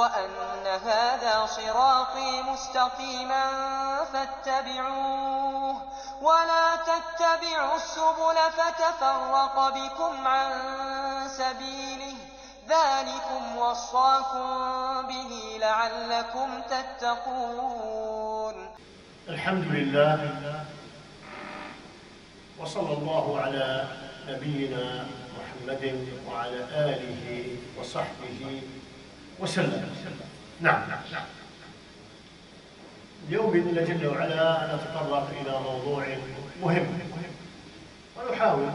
وأن هذا صراطي مستقيما فاتبعوه ولا تتبعوا السبل فتفرق بكم عن سبيله ذلكم وصاكم به لعلكم تتقون. الحمد لله وصلى الله على نبينا محمد وعلى آله وصحبه وسلم. نعم، اليوم بإذن الله جل وعلا نتطرق إلى موضوع مهم ونحاول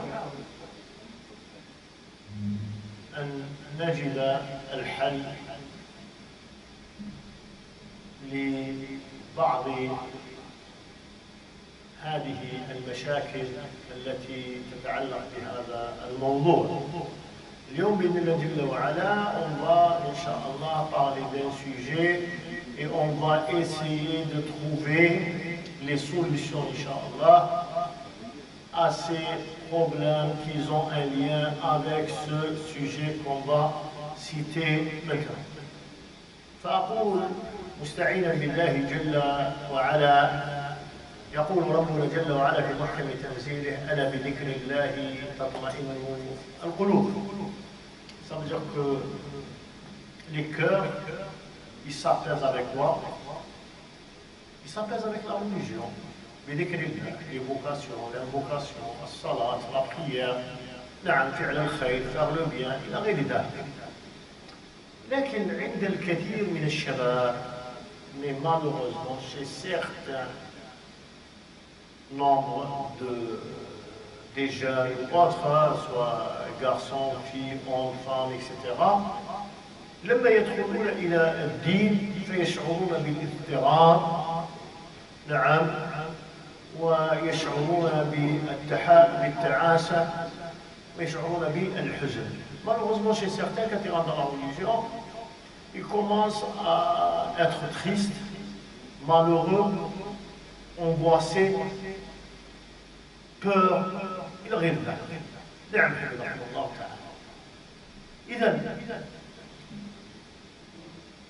أن نجد الحل لبعض هذه المشاكل التي تتعلق بهذا الموضوع. اليوم بإذن الله جل وعلا on va Inch'Allah parler d'un sujet et on va essayer de trouver les solutions Inch'Allah à ces problèmes qui ont un lien avec ce sujet qu'on va citer maintenant. فأقول مستعينا بالله جل وعلا يقول ربنا جل وعلا في محكم تنزيله ألا بذكر الله تطمئن القلوب. Ça veut dire que les cœurs, ils s'apaisent avec quoi? Ils s'apaisent avec la religion. L'évocation, l'invocation, la salat, la prière, نعم فعل الخير, faire le bien, إلى غير ذلك. لكن عند الكثير من الشباب, mais malheureusement chez certains nombre des jeunes ou autres, soit garçons, filles, hommes, femmes, etc. لما يدخلون إلى الدين فيشعرون بالاضطراب, نعم, ويشعرون بالتعاسة ويشعرون بالحزن. Malheureusement chez certains, quand ils rentrent dans la religion, ils commencent à être tristes, malheureux, angoissés, peur إلى غير ذلك. نعم حفظكم الله تعالى. إذن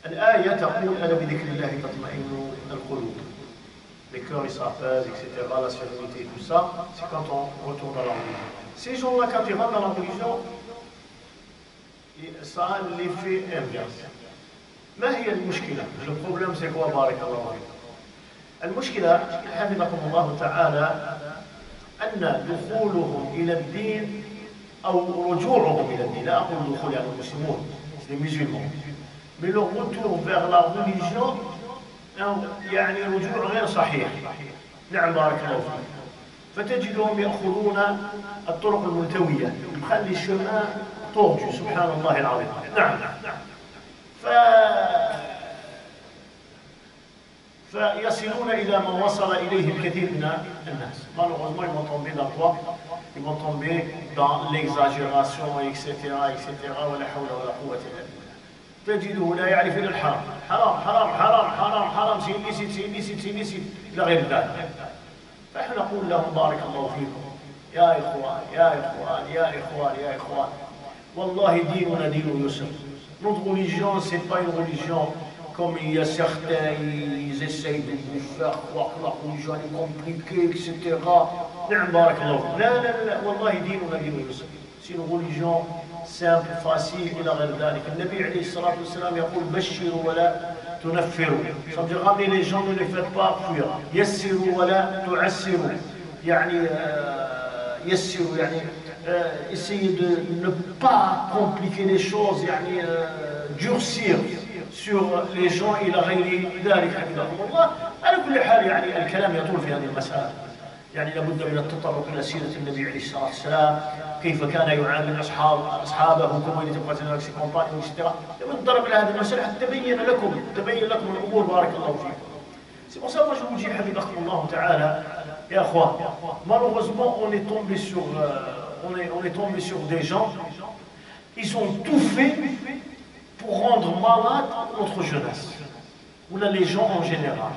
الآية تقول ألا بذكر الله تطمئن القلوب. Les cœurs ils s'apaisent, etc. La sérénité, tout ça, c'est quand on retourne dans la religion. Ces gens-là, quand ils rentrent dans la religion, ça a l'effet inverse. ما هي المشكلة؟ Le problème c'est quoi بارك الله فيكم؟ المشكلة حفظكم الله تعالى أن دخولهم إلى الدين أو رجوعهم إلى الدين, لا أقول دخول يعني المسلمون, c'est des musulmans, mais le retour vers la religion يعني رجوع غير صحيح. نعم بارك الله فيك. فتجدهم يأخذون الطرق الملتوية, يخلي الشمال tordu, سبحان الله العظيم. نعم. فيصلون إلى ما وصل إليه الكثير من الناس. Malheureusement, ils vont tomber dans quoi? Ils vont tomber dans l'exagération, etc., etc. ولا حول ولا قوة إلا بالله. تجده لا يعرف إلا الحرام. حرام حرام حرام حرام حرام, c'est illicite, c'est illicite, c'est illicite, إلى غير ذلك. فإحنا نقول لهم بارك الله فيكم يا إخوان يا إخوان يا إخوان يا إخوان, والله ديننا دين يسر. Notre religion, c'est pas une religion comme il y a certains, ils essayent de vous faire croire que la religion est compliquée, etc. نعم بارك الله فيك. لا لا لا, والله ديننا دين يسر. C'est une religion simple, facile, إلى غير ذلك. النبي عليه الصلاة والسلام يقول بشروا ولا تنفروا. Ça veut dire ramener les gens, ne les faites pas fuir. يسروا ولا تعسروا. يعني يسروا يعني essayer de ne pas compliquer les choses, يعني durcir sur les gens إلى غير ذلك حفظهم الله. على كل حال يعني الكلام يطول في هذه المسألة, يعني لابد من التطرق إلى سيرة النبي عليه الصلاة والسلام, كيف كان يعامل أصحابه, كما يتبقى سنة سي كومباني etc. نتطرق إلى هذه المسألة حتى تبين لكم الأمور بارك الله فيكم. C'est pour ça que moi je vous dis حفظكم الله تعالى يا أخوان, malheureusement on est tombé sur des gens, ils ont tout fait pour rendre malade notre jeunesse, ou là les gens en général.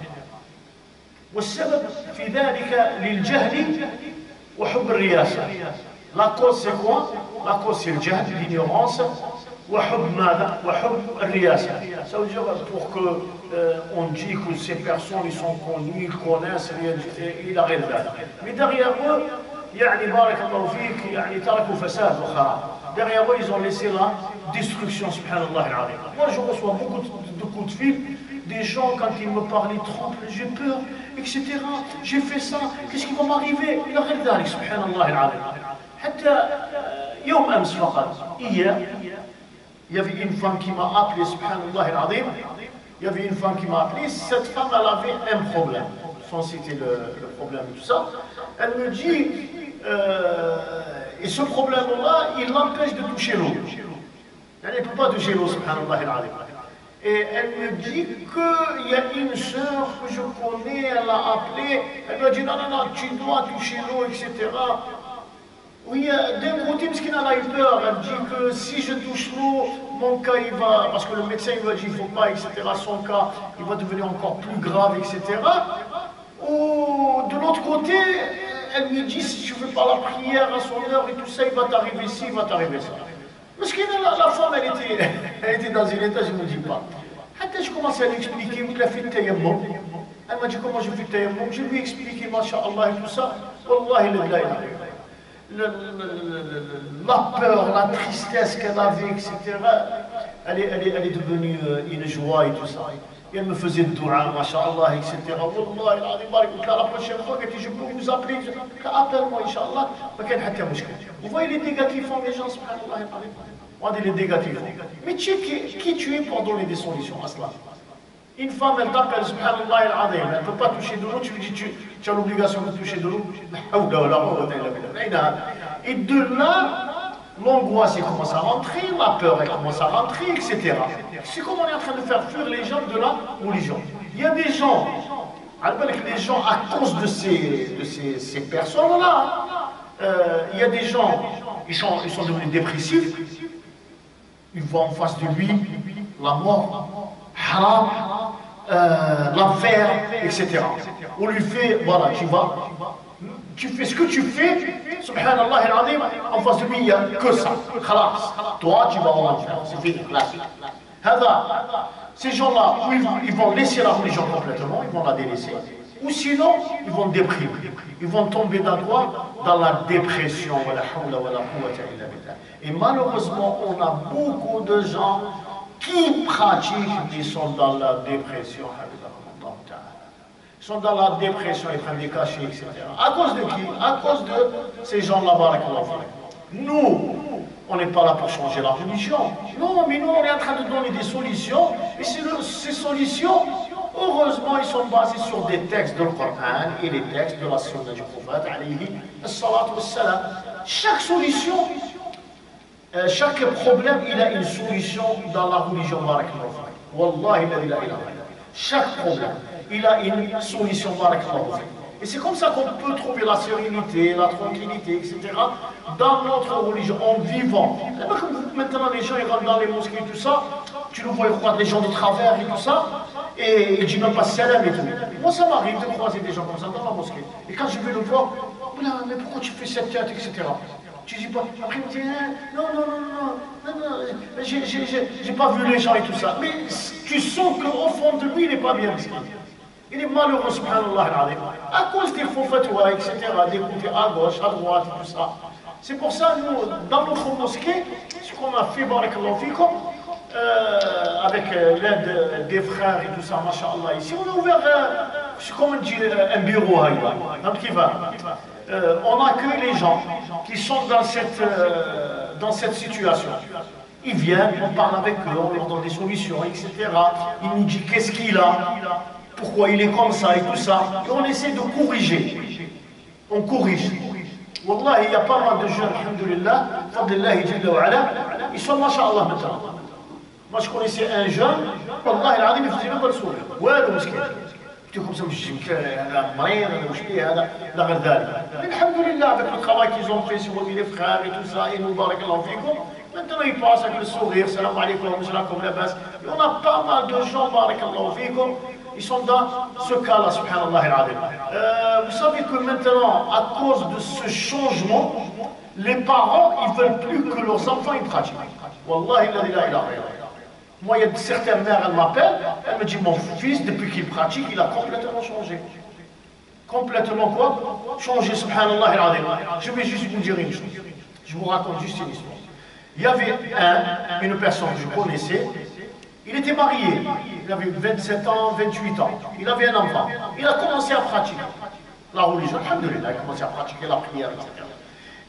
والسبب في ذلك للجهل وحب الرياسة. La cause c'est quoi? La cause c'est le jahl, l'ignorance, وحب ماذا؟ وحب الرياسة. Ça veut dire pour que on dit que ces personnes ils sont connues, ils connaissent, il arrête là. Mais derrière eux, يعني بارك الله فيك يعني تركوا فساد وخراب. Derrière eux, ils ont laissé la destruction, subhanallah al-azim. Moi, je reçois beaucoup de coups de fil, des gens, quand ils me parlent, ils tremblent, j'ai peur, etc. J'ai fait ça, qu'est-ce qui va m'arriver? Il arrête là, subhanallah al-azim. حتى يوم أمس فقط, hier, il y avait une femme qui m'a appelé, subhanallah al-azim. Il y avait une femme qui m'a appelé, cette femme, elle avait un problème, sans citer le problème et tout ça. Elle me dit, et ce problème-là, il l'empêche de toucher l'eau. Elle ne peut pas toucher l'eau, subhanallah al-azim. Et elle me dit qu'il y a une sœur que je connais, elle l'a appelée, elle m'a dit non, non, non, tu dois toucher l'eau, etc. Oui, d'un côté, parce qu'elle a eu peur, elle dit que si je touche l'eau, mon cas il va, parce que le médecin il lui a dit il ne faut pas, etc. Son cas il va devenir encore plus grave, etc. Ou de l'autre côté, elle me dit si tu ne fais pas la prière à son heure et tout ça, il va t'arriver ci, il va t'arriver ça. Parce que la femme, elle était dans un état, je ne me dis pas. Après, je commençais à lui expliquer, il a fait le tayammum. Elle m'a dit comment je fais le tayammum. Je lui ai expliqué, masha'Allah et tout ça. Wallahi, la peur, la tristesse qu'elle avait, etc. Elle est devenue une joie et tout ça. Et elle me faisait le dua, masha'Allah, etc. Wallahi, la prochaine fois, quand je peux vous appeler, appelle-moi, Inch'Allah. Vous voyez les négatifs en les gens, subhanallah. On dit les négatifs. Mais qui tu es pour donner des solutions à cela? Une femme, elle t'appelle, subhanallah al-azim, elle ne peut pas toucher de l'eau, tu lui dis tu as l'obligation de toucher de l'eau. Et de là, l'angoisse elle commence à rentrer, la peur elle commence à rentrer, etc. C'est comme on est en train de faire fuir les gens de la religion. Il y a des gens, les gens à cause de ces personnes-là, il y a des gens, ils sont devenus dépressifs, ils voient en face de lui la mort, haram, l'enfer, etc. On lui fait, voilà, tu fais ce que tu fais, subhanallah al-azim, en face de lui, il n'y a que ça. Khalas. Toi, tu vas en enfer. C'est fini. Ces gens-là, ils vont laisser la religion complètement, ils vont la délaisser. Ou sinon, ils vont déprimer. Ils vont tomber dans quoi? Dans la dépression. Et malheureusement, on a beaucoup de gens qui pratiquent, qui sont dans la dépression. Ils sont dans la dépression, ils prennent des cachets, etc. À cause de qui? À cause de ces gens-là. Nous, on n'est pas là pour changer la religion. Non, mais nous, on est en train de donner des solutions. Et ces solutions, heureusement, ils sont basés sur des textes du Coran et les textes de la Sunna du prophète, alayhi as-salatu was-salam. Chaque solution, chaque problème, il a une solution dans la religion. Wallahi la ilaha illallah. Chaque problème, il a une solution. Et c'est comme ça qu'on peut trouver la sérénité, la tranquillité, etc. dans notre religion, en vivant. Maintenant, les gens ils rentrent dans les mosquées et tout ça, tu le vois, ils croisent les gens de travers et tout ça, et ils disent même pas salam et tout. Moi, ça m'arrive de croiser des gens comme ça dans la mosquée. Et quand je vais le voir, mais pourquoi tu fais cette tête, etc. Tu dis pas, après il me dit, non, j'ai pas vu les gens et tout ça. Mais tu sens qu'au fond de lui, il n'est pas bien. Il est malheureux, subhanallah al-azim, à cause des faux fatwas, etc., des côtés à gauche, à droite, et tout ça. C'est pour ça, nous, dans notre mosquée, ce qu'on a fait, barakallahu fikum, avec l'aide des frères et tout ça, masha'Allah, ici, on a ouvert, comme on dit, un bureau, on accueille les gens qui sont dans cette situation. Ils viennent, on parle avec eux, on leur donne des solutions, etc. Ils nous disent qu'est-ce qu'il a, pourquoi il est comme ça et tout ça. Et on essaie de corriger. On corrige. Wallah, il y a pas mal de jeunes, alhamdulillah, ils sont masha'Allah maintenant. Moi je connaissais un jeune, wallah, il ne faisait même pas le sourire. Ouais, le mosquée. J'étais comme ça, je dis, alhamdulillah, avec le travail qu'ils ont fait sur les frères et tout ça, et nous, barakallahu fikum, maintenant ils passent avec le sourire, salam alaykoum, comme la base. Et on a pas mal de gens, barakallahu fikum, ils sont dans ce cas-là, subhanallah al-azim. Vous savez que maintenant, à cause de ce changement, les parents, ils ne veulent plus que leurs enfants y pratiquent. Wallahi, la ilaha illallah. Moi, il y a certaines mères, elles m'appellent, elles me disent, mon fils, depuis qu'il pratique, il a complètement changé. Complètement quoi? Changé, subhanallah al-azim. Je vais juste vous dire une chose. Je vous raconte juste une histoire. Il y avait une personne que je connaissais, il était marié, il avait 27 ans, 28 ans, il avait un enfant. Il a commencé à pratiquer la religion, alhamdoulilah, il a commencé à pratiquer la prière, etc.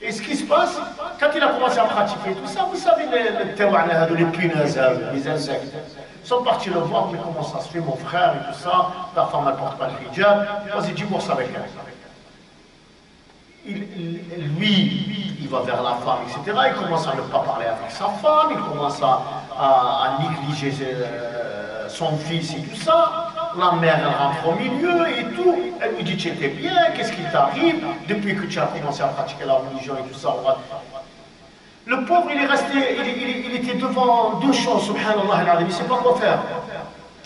Et ce qui se passe, quand il a commencé à pratiquer tout ça, vous savez, les punaises, les insectes, ils sont partis le voir, mais comment ça se fait, mon frère, et tout ça, ta femme ne porte pas le hijab, vas-y, divorce avec elle. Lui, il va vers la femme, etc. Il commence à ne pas parler avec sa femme, il commence à négliger son fils et tout ça. La mère, elle rentre au milieu et tout. Elle lui dit, tu étais bien, qu'est-ce qui t'arrive depuis que tu as commencé à pratiquer la religion et tout ça. Le pauvre, il est resté, il était devant deux choses, subhanallah, il ne sait pas quoi faire.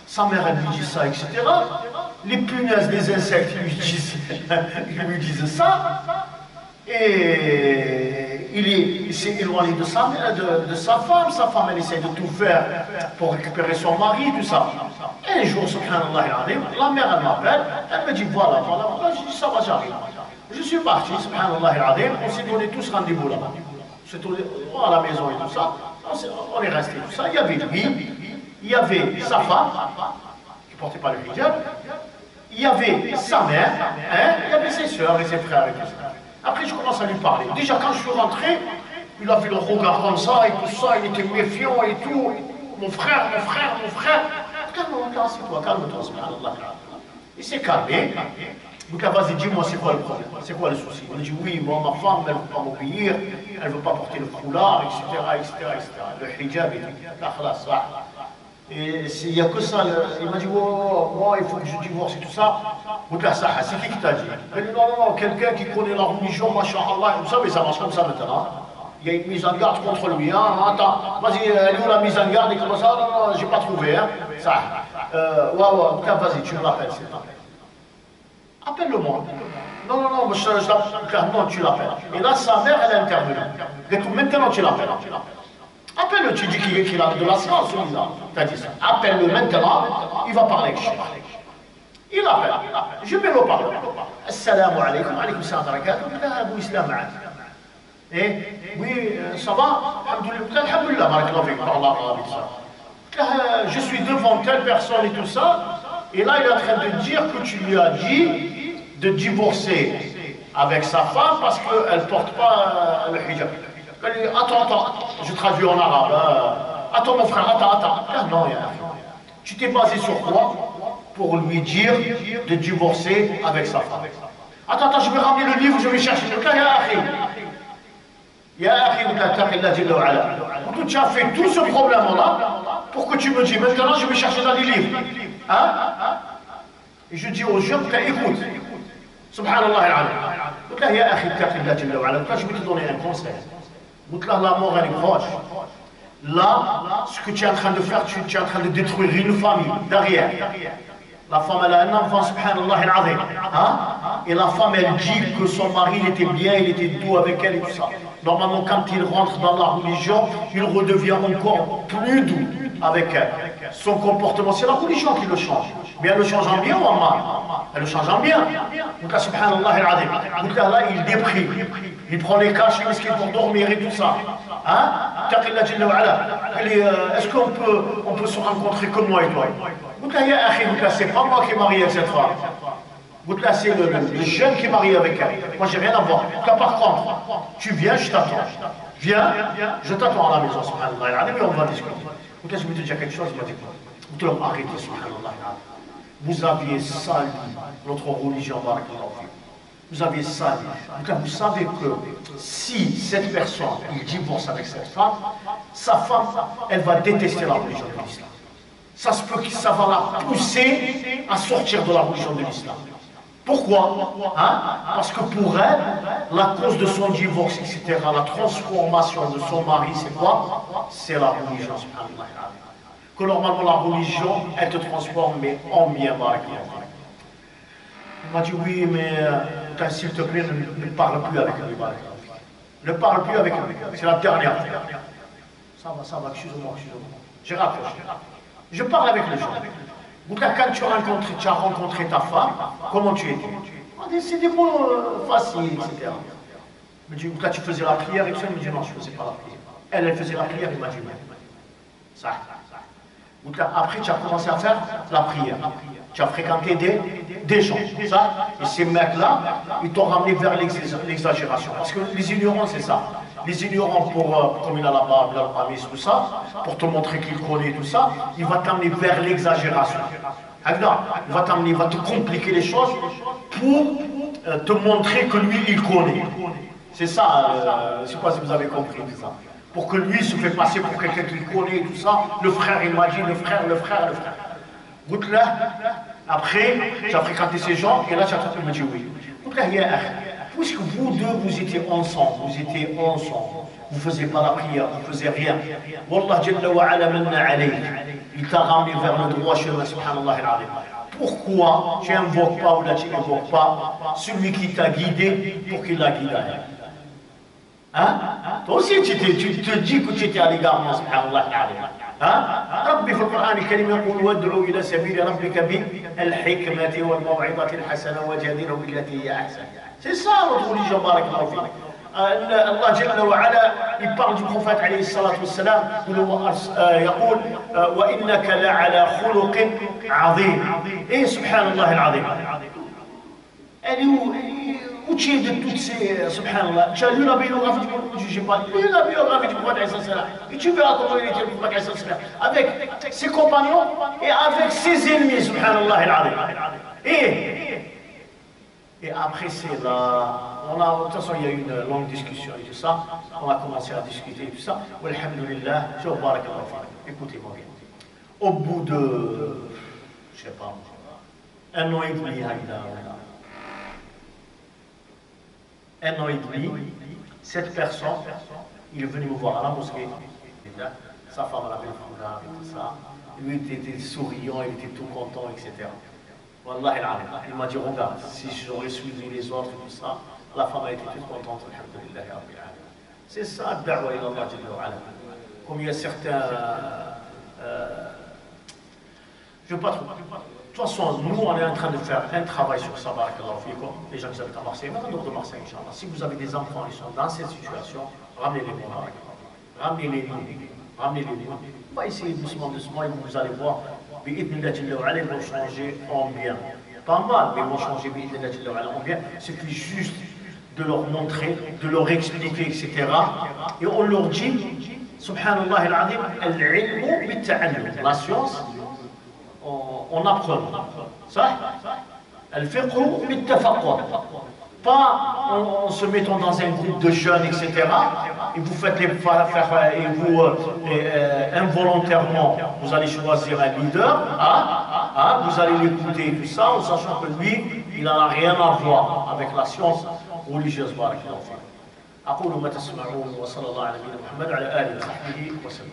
Sa mère, elle lui dit ça, etc. Les punaises, les insectes ils lui disent ça. Et il s'est éloigné de sa femme. Sa femme, elle essaie de tout faire pour récupérer son mari, tout ça. Et un jour, subhanallah, la mère, elle m'appelle, elle me dit, voilà. Je dis, ça va, j'arrive. Je suis parti, subhanallah, on s'est donné tous rendez-vous là-bas. À la maison et tout ça. On est resté tout ça. Il y avait lui, il y avait sa femme, qui ne portait pas le hijab. Il y avait sa mère, il y avait ses soeurs et ses frères et tout ça. Après, je commence à lui parler. Déjà, quand je suis rentré, il avait le regard comme ça et tout ça, il était méfiant et tout. Mon frère. Calme-toi, calme-toi, subhanallah. Il s'est calmé. Donc, vas-y, dis-moi, c'est quoi le problème? C'est quoi le souci? Il a dit, oui, moi, ma femme, elle ne veut pas m'obéir, elle ne veut pas porter le foulard, etc. Le hijab et tout. Et il n'y a que ça. Il m'a dit, oh, moi, il faut que je divorce et tout ça. C'est qui t'a dit? Il a dit, non, quelqu'un qui connaît la religion, masha'Allah, vous savez, ça marche comme ça maintenant. Il y a une mise en garde contre lui. Attends, vas-y, elle est où la mise en garde? Et comme ça, non, j'ai pas trouvé. Ça. Vas-y, tu me l'appelles, c'est ça. Appelle-le-moi. Non, non, tu l'appelles. Et là, sa mère, elle est intervenue. Maintenant, tu l'appelles. Appelle-le, tu dis qu'il a de la science, celui-là. Tu as dit ça. Appelle-le maintenant, il va parler avec Cheikh. Il appelle. Je mets le parler. Assalamu alaikum, alaikum salam wa rahmatullahi Abou Islam. Et oui, ça va? Alhamdulillah, barakallahu fik, par Allah, je suis devant telle personne et tout ça, et là il est en train de dire que tu lui as dit de divorcer avec sa femme parce qu'elle ne porte pas le hijab. Attends, je traduis en arabe. Attends mon frère, attends. Non, tu t'es basé sur quoi pour lui dire de divorcer avec sa femme? Attends, je vais ramener le livre, je vais chercher. Tu as fait tout ce problème-là pour que tu me dis, maintenant je vais chercher dans les livres. Et je dis aux jeunes, écoute, subhanallah al-alim. Je vais te donner un conseil. La mort, elle est proche. Là, ce que tu es en train de faire, tu es en train de détruire une famille derrière. La femme, elle a un enfant, subhanallah al-azim. Et la femme, elle dit que son mari, il était bien, il était doux avec elle et tout ça. Normalement, quand il rentre dans la religion, il redevient encore plus doux avec elle. Son comportement, c'est la religion qui le change. Mais elle le change en bien ou en mal? Elle le change en bien. Donc là, subhanallah al-azim. Donc là, il déprime. Il prend les cachets pour dormir et tout ça. Est-ce qu'on peut se rencontrer comme moi et toi? Donc là, c'est pas moi qui est marié avec cette femme. Donc là, c'est le jeune qui est marié avec elle. Moi, j'ai rien à voir. Là, par contre, tu viens, je t'attends. Viens, je t'attends à la maison, subhanallah, et on va discuter. Donc là, je vais te dire quelque chose, il m'a dit quoi? Vous devez arrêter, subhanallah. Vous aviez sali notre religion, barakallahu. Vous aviez sali. Donc là, vous savez que si cette personne, il divorce avec cette femme, sa femme, elle va détester la religion de l'islam. Ça se peut que ça va la pousser à sortir de la religion de l'islam. Pourquoi? Parce que pour elle, la cause de son divorce, etc., la transformation de son mari, c'est quoi? C'est la religion. Que normalement la religion, elle te transforme, mais en bien. Il m'a dit, oui, mais s'il te plaît, ne parle plus avec lui. Ne parle plus avec lui. C'est la dernière fois. Ça va, excuse-moi. Je raccroche. Je parle avec les gens. Quand tu as rencontré ta femme, comment tu étais? C'est des mots faciles, etc. Il me dit, tu faisais la prière et tout ça. Il me dit, non, je ne faisais pas la prière. Elle faisait la prière, il m'a dit, non. Ça. Après, tu as commencé à faire la prière. Tu as fréquenté des gens. Ça. Et ces mecs-là, ils t'ont ramené vers l'exagération. Parce que les ignorants, c'est ça. Les ignorants, comme il a la barbe, il a le pamis, tout ça, pour te montrer qu'il connaît tout ça, il va t'amener vers l'exagération. Il va t'amener, il va te compliquer les choses pour te montrer que lui, il connaît. C'est ça, je ne sais pas si vous avez compris tout ça. Pour que lui se fait passer pour quelqu'un qui connaît tout ça, le frère, imagine, le frère. Goûte là, après, tu as fréquenté ces gens, et là, tu as dit oui. Goûte là, puisque vous deux, vous étiez ensemble, vous ne faisiez pas la prière, vous ne faisiez rien. Wallah Jalla wa ala manna alayk. Il t'a ramené vers le droit chemin, subhanallah al-azim. Pourquoi tu n'invoques pas ou là tu n'invoques pas celui qui t'a guidé pour qu'il la guide? Hein? Toi aussi tu te dis que tu étais à l'égard de subhanallah al-azim. ربي في القرآن الكريم يقول وادعوا إلى سبيل ربك بالحكمة والموعظة الحسنة وجادلهم بالتي هي أحسن. C'est ça notre religion, barakallahu fik. Allah Jalla wa ala, il parle du prophète alayhi salatu wassalam, يقول وإنك لعلى خلق عظيم. Et subhanallah al-azim. Elle est où tu es de toutes ces subhanallah? Tu as lu la biographie du prophète? Je n'ai pas lu la biographie du prophèt alayhi salatu. Et tu verras comment il était le prophète alayhi salatu, avec ses compagnons et avec ses ennemis, subhanallah al-azim. Et après, c'est là. De toute façon, il y a eu une longue discussion et tout ça. On a commencé à discuter et tout ça. Alhamdulillah, écoutez-moi bien. Au bout de, je ne sais pas, 1 an et demi, cette personne, il est venu me voir à la mosquée. Sa femme avait le foulard et tout ça. Lui était souriant, il était tout content, etc. Wallah il m'a dit, regarde, si j'aurais suivi les autres et tout ça, la femme a été toute contente, alhamdulillah. C'est ça, da'wa ila Allah Jalla wa ala. Comme il y a certains... je ne veux pas trop... De toute façon, nous, on est en train de faire un travail sur ça, barakallahu fikum. Les gens qui habitent à Marseille, maintenant de Marseille, Inch'Allah. Si vous avez des enfants qui sont dans cette situation, ramenez-les-nous, ramenez-les-nous. On va essayer doucement, et vous allez voir. Ils vont changer en bien. Pas mal, mais ils vont changer en bien. Il suffit juste de leur montrer, de leur expliquer, etc. Et on leur dit, subhanallah al-azim, al-ilmu bit-ta'allum. La science, on apprend. Ça, al-fiqhu bit-tafaqquh. Pas en se mettant dans un groupe de jeunes, etc. Et vous faites les faire et vous involontairement, vous allez choisir un leader, vous allez l'écouter tout ça, en sachant que lui, il n'en a rien à voir avec la science religieuse. أقول ما تسمعون وصلى الله على نبينا محمد وعلى آله وصحبه وسلم.